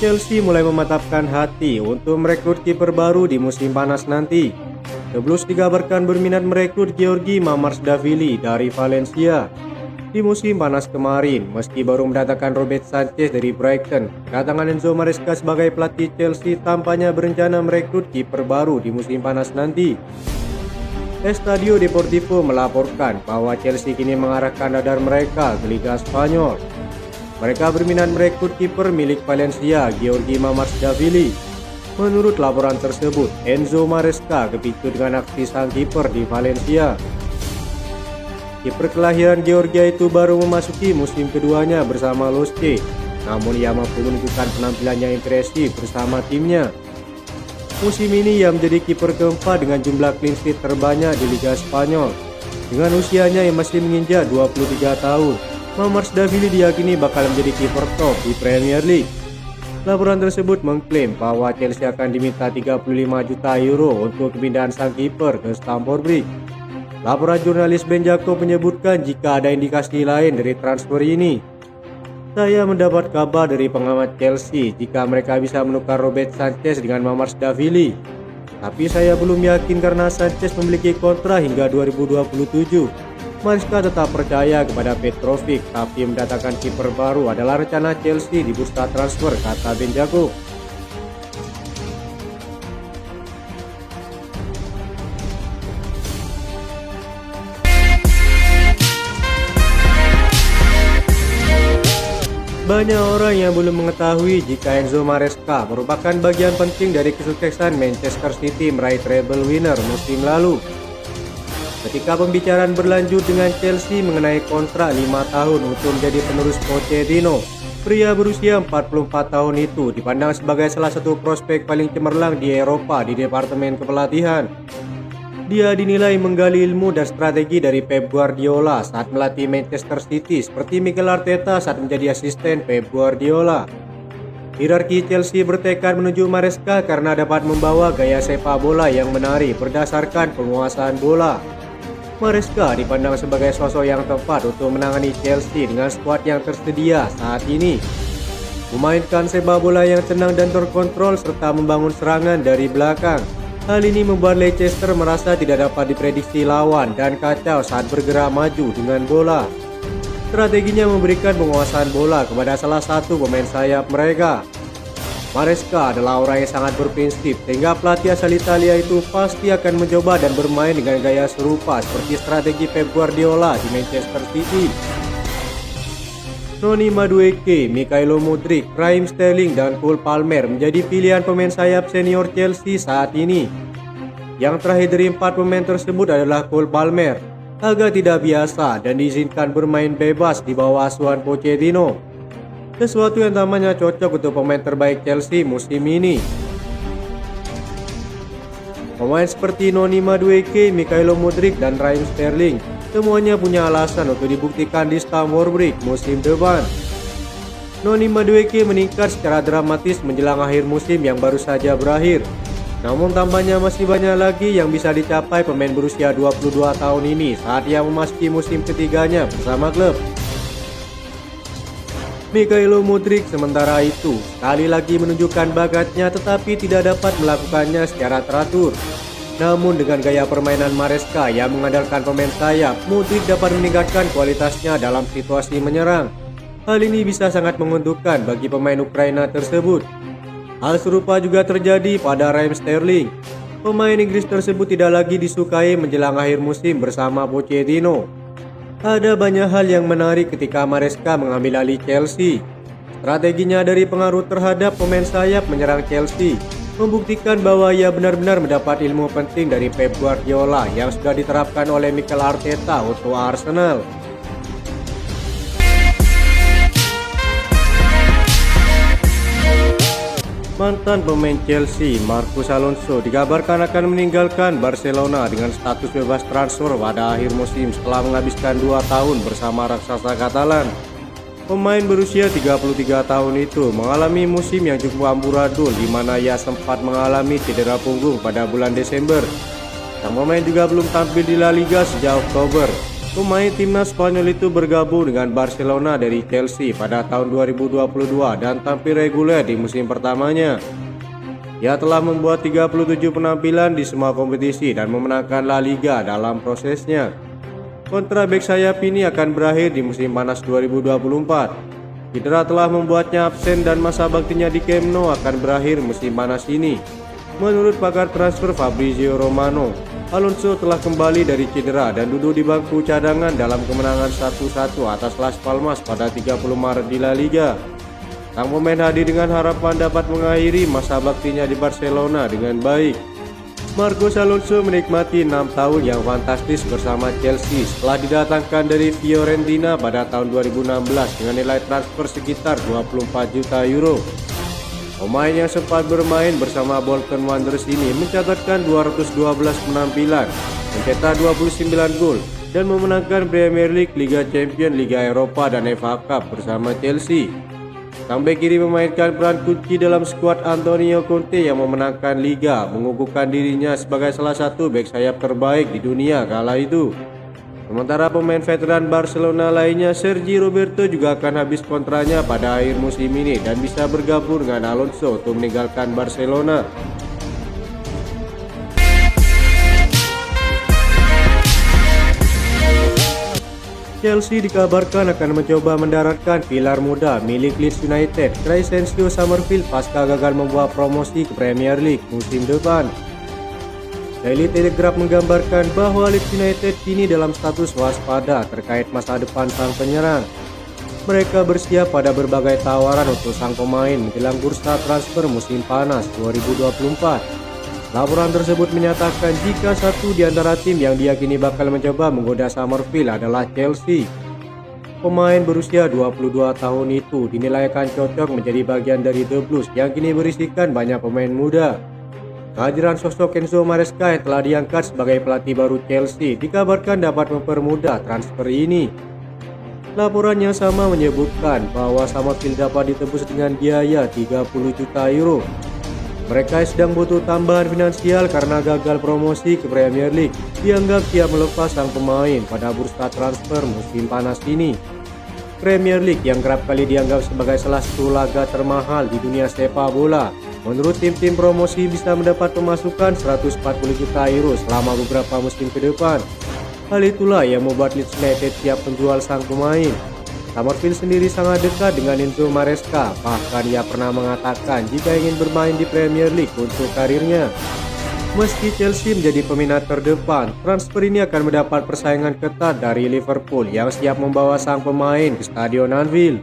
Chelsea mulai mematapkan hati untuk merekrut kiper baru di musim panas nanti. The Blues dikabarkan berminat merekrut Georgi Mamardashvili dari Valencia. Di musim panas kemarin, meski baru mendatangkan Robert Sanchez dari Brighton, kedatangan Enzo Maresca sebagai pelatih Chelsea tampaknya berencana merekrut kiper baru di musim panas nanti. Estadio Deportivo melaporkan bahwa Chelsea kini mengarahkan radar mereka ke Liga Spanyol. Mereka berminat merekrut kiper milik Valencia, Georgi Mamardashvili. Menurut laporan tersebut, Enzo Maresca kepicu dengan aksi sang kiper di Valencia. Kiper kelahiran Georgia itu baru memasuki musim keduanya bersama Losce, namun ia mampu menunjukkan penampilannya impresif bersama timnya. Musim ini ia menjadi kiper keempat dengan jumlah clean sheet terbanyak di Liga Spanyol. Dengan usianya yang masih menginjak 23 tahun, Mamardashvili diyakini bakal menjadi kiper top di Premier League. Laporan tersebut mengklaim bahwa Chelsea akan diminta 35 juta euro untuk kepindahan sang kiper ke Stamford Bridge. Laporan jurnalis Ben Jacob menyebutkan jika ada indikasi lain dari transfer ini. Saya mendapat kabar dari pengamat Chelsea jika mereka bisa menukar Robert Sanchez dengan Mamardashvili. Tapi saya belum yakin karena Sanchez memiliki kontrak hingga 2027. Maresca tetap percaya kepada Petrovic, tapi mendatangkan kiper baru adalah rencana Chelsea di bursa transfer, kata Ben Jacob. Banyak orang yang belum mengetahui jika Enzo Maresca merupakan bagian penting dari kesuksesan Manchester City meraih treble winner musim lalu. Ketika pembicaraan berlanjut dengan Chelsea mengenai kontrak 5 tahun untuk menjadi penerus Pochettino, pria berusia 44 tahun itu dipandang sebagai salah satu prospek paling cemerlang di Eropa di departemen kepelatihan. Dia dinilai menggali ilmu dan strategi dari Pep Guardiola saat melatih Manchester City seperti Mikel Arteta saat menjadi asisten Pep Guardiola. Hierarki Chelsea bertekad menuju Maresca karena dapat membawa gaya sepak bola yang menarik berdasarkan penguasaan bola. Maresca dipandang sebagai sosok yang tepat untuk menangani Chelsea dengan skuad yang tersedia saat ini. Memainkan sepak bola yang tenang dan terkontrol serta membangun serangan dari belakang. Hal ini membuat Leicester merasa tidak dapat diprediksi lawan dan kacau saat bergerak maju dengan bola. Strateginya memberikan penguasaan bola kepada salah satu pemain sayap mereka. Maresca adalah orang yang sangat berprinsip sehingga pelatih asal Italia itu pasti akan mencoba dan bermain dengan gaya serupa seperti strategi Pep Guardiola di Manchester City. Noni Madueke, Mykhailo Mudryk, Raheem Sterling, dan Cole Palmer menjadi pilihan pemain sayap senior Chelsea saat ini. Yang terakhir dari 4 pemain tersebut adalah Cole Palmer, agak tidak biasa dan diizinkan bermain bebas di bawah asuhan Pochettino. Sesuatu yang tampaknya cocok untuk pemain terbaik Chelsea musim ini. Pemain seperti Noni Madueke, Mykhailo Mudryk, dan Raheem Sterling semuanya punya alasan untuk dibuktikan di Stamford Bridge musim depan. Noni Madueke meningkat secara dramatis menjelang akhir musim yang baru saja berakhir. Namun tampaknya masih banyak lagi yang bisa dicapai pemain berusia 22 tahun ini saat ia memasuki musim ketiganya bersama klub. Mykhailo Mudryk sementara itu sekali lagi menunjukkan bakatnya tetapi tidak dapat melakukannya secara teratur. Namun dengan gaya permainan Maresca yang mengandalkan pemain sayap, Mudryk dapat meningkatkan kualitasnya dalam situasi menyerang. Hal ini bisa sangat menguntungkan bagi pemain Ukraina tersebut. Hal serupa juga terjadi pada Raheem Sterling. Pemain Inggris tersebut tidak lagi disukai menjelang akhir musim bersama Pochettino. Ada banyak hal yang menarik ketika Maresca mengambil alih Chelsea. Strateginya dari pengaruh terhadap pemain sayap menyerang Chelsea membuktikan bahwa ia benar-benar mendapat ilmu penting dari Pep Guardiola yang sudah diterapkan oleh Mikel Arteta untuk Arsenal. Mantan pemain Chelsea, Marcos Alonso, dikabarkan akan meninggalkan Barcelona dengan status bebas transfer pada akhir musim setelah menghabiskan 2 tahun bersama raksasa Katalan. Pemain berusia 33 tahun itu mengalami musim yang cukup amburadul di mana ia sempat mengalami cedera punggung pada bulan Desember. Sang pemain juga belum tampil di La Liga sejak Oktober. Pemain timnas Spanyol itu bergabung dengan Barcelona dari Chelsea pada tahun 2022 dan tampil reguler di musim pertamanya. Ia telah membuat 37 penampilan di semua kompetisi dan memenangkan La Liga dalam prosesnya. Kontrak bek sayap ini akan berakhir di musim panas 2024. Cedera telah membuatnya absen dan masa baktinya di Camp Nou akan berakhir musim panas ini. Menurut pakar transfer Fabrizio Romano, Alonso telah kembali dari cedera dan duduk di bangku cadangan dalam kemenangan 1-1 atas Las Palmas pada 30 Maret di La Liga. Sang pemain hadir dengan harapan dapat mengakhiri masa baktinya di Barcelona dengan baik. Marcos Alonso menikmati 6 tahun yang fantastis bersama Chelsea setelah didatangkan dari Fiorentina pada tahun 2016 dengan nilai transfer sekitar 24 juta euro. Pemain yang sempat bermain bersama Bolton Wanderers ini mencatatkan 212 penampilan, mencetak 29 gol, dan memenangkan Premier League, Liga Champions, Liga Eropa, dan FA Cup bersama Chelsea. Sang bek kiri memainkan peran kunci dalam skuad Antonio Conte yang memenangkan Liga, mengukuhkan dirinya sebagai salah satu bek sayap terbaik di dunia kala itu. Sementara pemain veteran Barcelona lainnya Sergi Roberto juga akan habis kontraknya pada akhir musim ini dan bisa bergabung dengan Alonso untuk meninggalkan Barcelona. Chelsea dikabarkan akan mencoba mendaratkan pilar muda milik Leeds United, Crysencio Summerfield, pasca gagal membawa promosi ke Premier League musim depan. Daily Telegraph menggambarkan bahwa Leeds United kini dalam status waspada terkait masa depan sang penyerang. Mereka bersiap pada berbagai tawaran untuk sang pemain menjelang bursa transfer musim panas 2024. Laporan tersebut menyatakan jika satu di antara tim yang diyakini bakal mencoba menggoda Summerfield adalah Chelsea. Pemain berusia 22 tahun itu dinilai akan cocok menjadi bagian dari The Blues yang kini berisikan banyak pemain muda. Kehadiran sosok Enzo Maresca yang telah diangkat sebagai pelatih baru Chelsea dikabarkan dapat mempermudah transfer ini. Laporan yang sama menyebutkan bahwa Summerfield dapat ditebus dengan biaya 30 juta euro. Mereka sedang butuh tambahan finansial karena gagal promosi ke Premier League. Dianggap siap melepas sang pemain pada bursa transfer musim panas ini. Premier League yang kerap kali dianggap sebagai salah satu laga termahal di dunia sepak bola. Menurut tim-tim promosi bisa mendapat pemasukan 140 juta euro selama beberapa musim ke depan. Hal itulah yang membuat Leeds United siap menjual sang pemain. Summerfield sendiri sangat dekat dengan Enzo Maresca, bahkan ia pernah mengatakan jika ingin bermain di Premier League untuk karirnya. Meski Chelsea menjadi peminat terdepan, transfer ini akan mendapat persaingan ketat dari Liverpool yang siap membawa sang pemain ke Stadion Anfield.